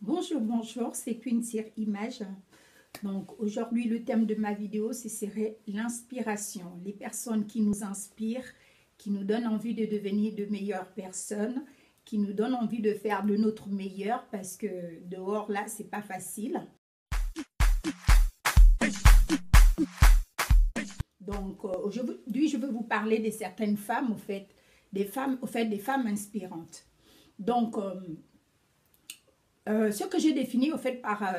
Bonjour, bonjour, c'est Queen Image. Donc aujourd'hui, le thème de ma vidéo, ce serait l'inspiration. Les personnes qui nous inspirent, qui nous donnent envie de devenir de meilleures personnes, qui nous donnent envie de faire de notre meilleur parce que dehors là, c'est pas facile. Donc aujourd'hui, je veux vous parler de certaines femmes, des femmes inspirantes. Donc ce que j'ai défini par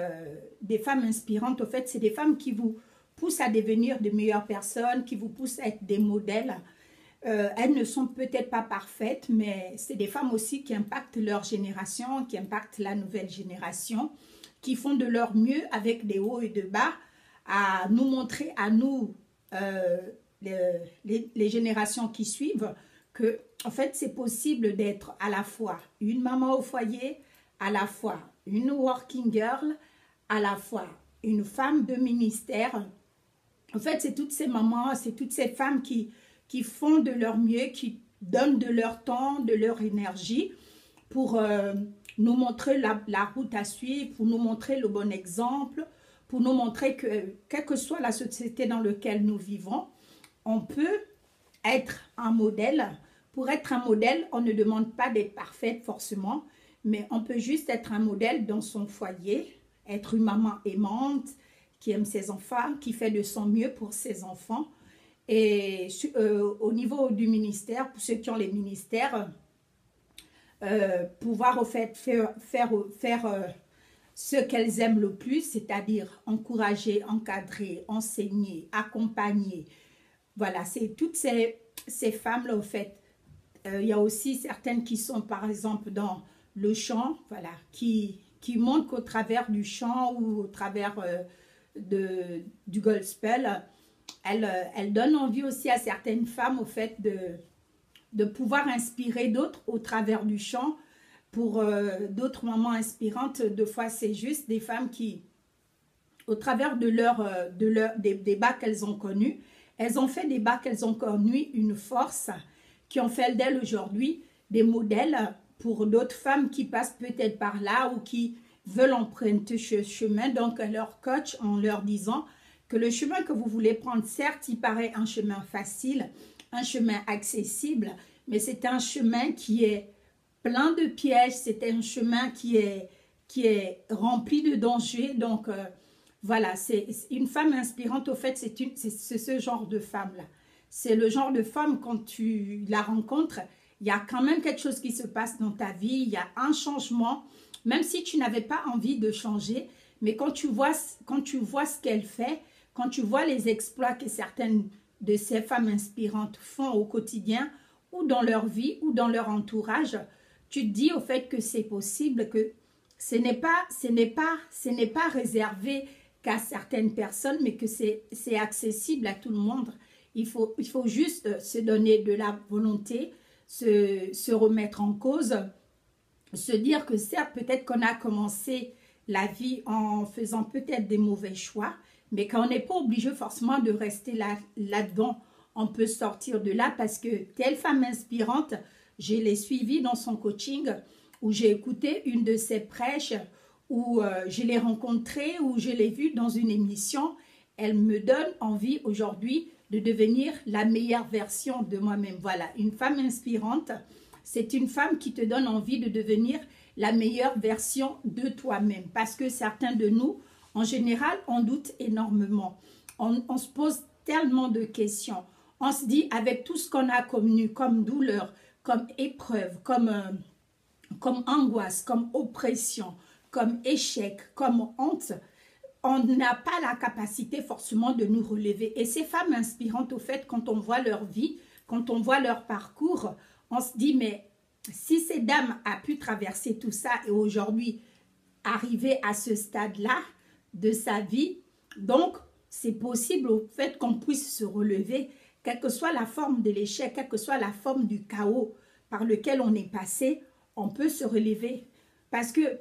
des femmes inspirantes, c'est des femmes qui vous poussent à devenir de meilleures personnes, qui vous poussent à être des modèles. Elles ne sont peut-être pas parfaites, mais c'est des femmes aussi qui impactent leur génération, qui impactent la nouvelle génération, qui font de leur mieux avec des hauts et des bas, à nous montrer, à nous, les générations qui suivent, que en fait c'est possible d'être à la fois une maman au foyer, à la fois une working girl, à la fois une femme de ministère. En fait, c'est toutes ces mamans, c'est toutes ces femmes qui font de leur mieux, qui donnent de leur temps, de leur énergie pour nous montrer la route à suivre, pour nous montrer le bon exemple, pour nous montrer que, quelle que soit la société dans laquelle nous vivons, on peut être un modèle. Pour être un modèle, on ne demande pas d'être parfaite forcément, mais on peut juste être un modèle dans son foyer, être une maman aimante, qui aime ses enfants, qui fait de son mieux pour ses enfants. Et au niveau du ministère, pour ceux qui ont les ministères, pouvoir au fait faire ce qu'elles aiment le plus, c'est-à-dire encourager, encadrer, enseigner, accompagner. Voilà, c'est toutes ces femmes-là, au fait. Il y a aussi certaines qui sont, par exemple, dans le chant, voilà, qui montrent qu'au travers du chant ou au travers du gospel, elle donne envie aussi à certaines femmes, au fait, de pouvoir inspirer d'autres au travers du chant. Pour d'autres mamans inspirantes, deux fois, c'est juste des femmes qui, au travers des bas qu'elles ont connus, elles ont fait des bas qu'elles ont connus une force qui ont fait d'elles aujourd'hui des modèles pour d'autres femmes qui passent peut-être par là ou qui veulent emprunter ce chemin. Donc, leur coach en leur disant que le chemin que vous voulez prendre, certes, il paraît un chemin facile, un chemin accessible, mais c'est un chemin qui est plein de pièges, c'est un chemin qui est rempli de dangers. Donc, voilà, c'est une femme inspirante, au fait, c'est ce genre de femme-là. C'est le genre de femme, quand tu la rencontres, il y a quand même quelque chose qui se passe dans ta vie, il y a un changement, même si tu n'avais pas envie de changer, mais quand tu vois ce qu'elle fait, quand tu vois les exploits que certaines de ces femmes inspirantes font au quotidien, ou dans leur vie, ou dans leur entourage, tu te dis au fait que c'est possible, que ce n'est pas réservé qu'à certaines personnes, mais que c'est accessible à tout le monde. Il faut juste se donner de la volonté, se remettre en cause, se dire que certes, peut-être qu'on a commencé la vie en faisant peut-être des mauvais choix, mais qu'on n'est pas obligé forcément de rester là-dedans. On peut sortir de là parce que telle femme inspirante, je l'ai suivie dans son coaching, où j'ai écouté une de ses prêches, où je l'ai rencontrée, où je l'ai vue dans une émission. Elle me donne envie aujourd'hui de devenir la meilleure version de moi-même. Voilà, une femme inspirante, c'est une femme qui te donne envie de devenir la meilleure version de toi-même. Parce que certains de nous, en général, on doute énormément. On se pose tellement de questions. On se dit, avec tout ce qu'on a connu comme douleur, comme épreuve, comme angoisse, comme oppression, comme échec, comme honte, on n'a pas la capacité forcément de nous relever. Et ces femmes inspirantes, au fait, quand on voit leur vie, quand on voit leur parcours, on se dit, mais si ces dames ont pu traverser tout ça et aujourd'hui arriver à ce stade-là de sa vie, donc c'est possible au fait qu'on puisse se relever, quelle que soit la forme de l'échec, quelle que soit la forme du chaos par lequel on est passé, on peut se relever. Parce que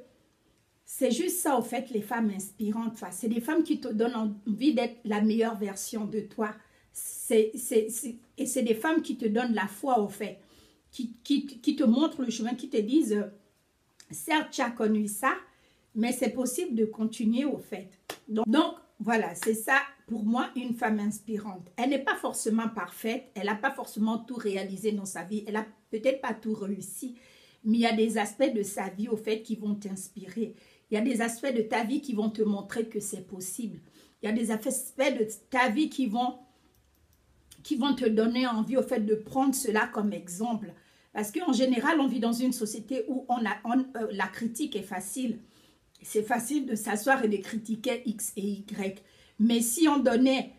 c'est juste ça, au fait, les femmes inspirantes. C'est des femmes qui te donnent envie d'être la meilleure version de toi. Et c'est des femmes qui te donnent la foi, au fait, qui te montrent le chemin, qui te disent, certes, tu as connu ça, Mais c'est possible de continuer au fait. Donc voilà, c'est ça pour moi une femme inspirante. Elle n'est pas forcément parfaite, elle n'a pas forcément tout réalisé dans sa vie, elle n'a peut-être pas tout réussi, mais il y a des aspects de sa vie au fait qui vont t'inspirer. Il y a des aspects de ta vie qui vont te montrer que c'est possible. Il y a des aspects de ta vie qui vont te donner envie au fait de prendre cela comme exemple. Parce qu'en général, on vit dans une société où la critique est facile. C'est facile de s'asseoir et de critiquer X et Y. Mais si on donnait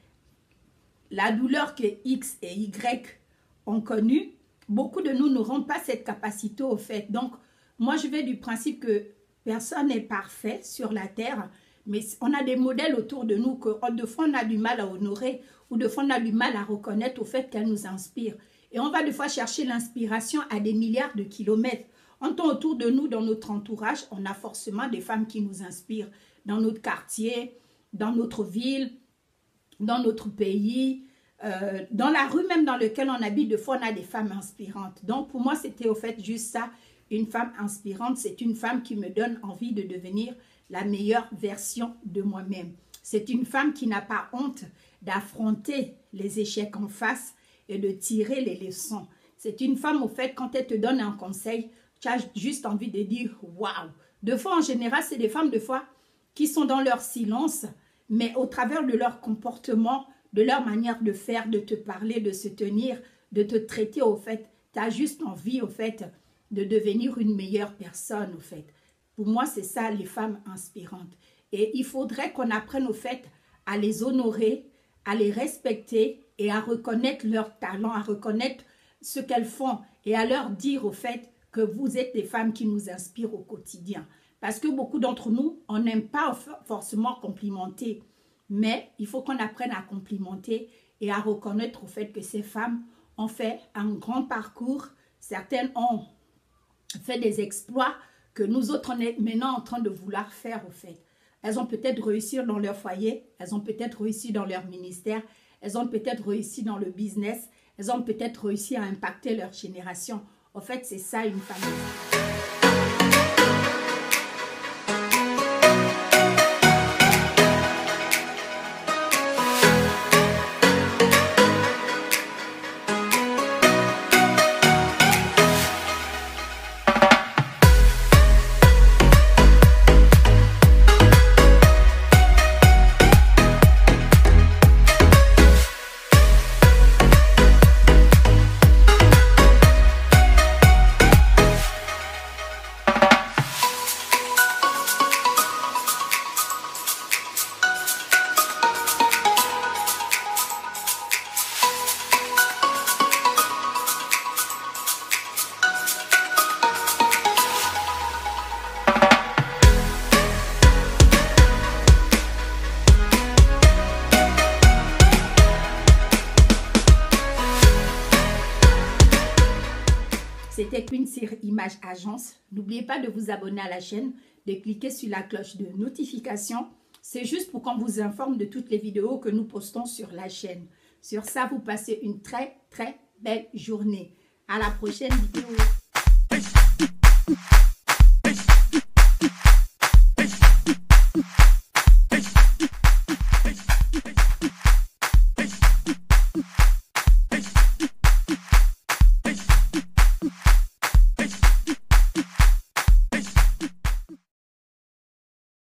la douleur que X et Y ont connue, beaucoup de nous n'auront pas cette capacité au fait. Donc, moi, je vais du principe que personne n'est parfait sur la terre, mais on a des modèles autour de nous que de fois on a du mal à honorer ou de fois on a du mal à reconnaître au fait qu'elles nous inspirent. Et on va des fois chercher l'inspiration à des milliards de kilomètres. En temps autour de nous, dans notre entourage, on a forcément des femmes qui nous inspirent. Dans notre quartier, dans notre ville, dans notre pays, dans la rue même dans laquelle on habite, de fois on a des femmes inspirantes. Donc pour moi, c'était au fait juste ça, une femme inspirante. C'est une femme qui me donne envie de devenir la meilleure version de moi-même. C'est une femme qui n'a pas honte d'affronter les échecs en face et de tirer les leçons. C'est une femme, au fait, quand elle te donne un conseil, tu as juste envie de dire « waouh ». De fois, en général, c'est des femmes, de fois, qui sont dans leur silence, mais au travers de leur comportement, de leur manière de faire, de te parler, de se tenir, de te traiter, au fait, tu as juste envie, au fait, de devenir une meilleure personne, au fait. Pour moi, c'est ça, les femmes inspirantes. Et il faudrait qu'on apprenne, au fait, à les honorer, à les respecter et à reconnaître leur talent, à reconnaître ce qu'elles font et à leur dire, au fait, que vous êtes des femmes qui nous inspirent au quotidien. Parce que beaucoup d'entre nous, on n'aime pas forcément complimenter, mais il faut qu'on apprenne à complimenter et à reconnaître au fait que ces femmes ont fait un grand parcours. Certaines ont fait des exploits que nous autres, on est maintenant en train de vouloir faire au fait. Elles ont peut-être réussi dans leur foyer, elles ont peut-être réussi dans leur ministère, elles ont peut-être réussi dans le business, elles ont peut-être réussi à impacter leur génération. En fait, c'est ça une femme. C'était Queen sur Image Agence. N'oubliez pas de vous abonner à la chaîne, de cliquer sur la cloche de notification. C'est juste pour qu'on vous informe de toutes les vidéos que nous postons sur la chaîne. Sur ça, vous passez une très belle journée. À la prochaine vidéo.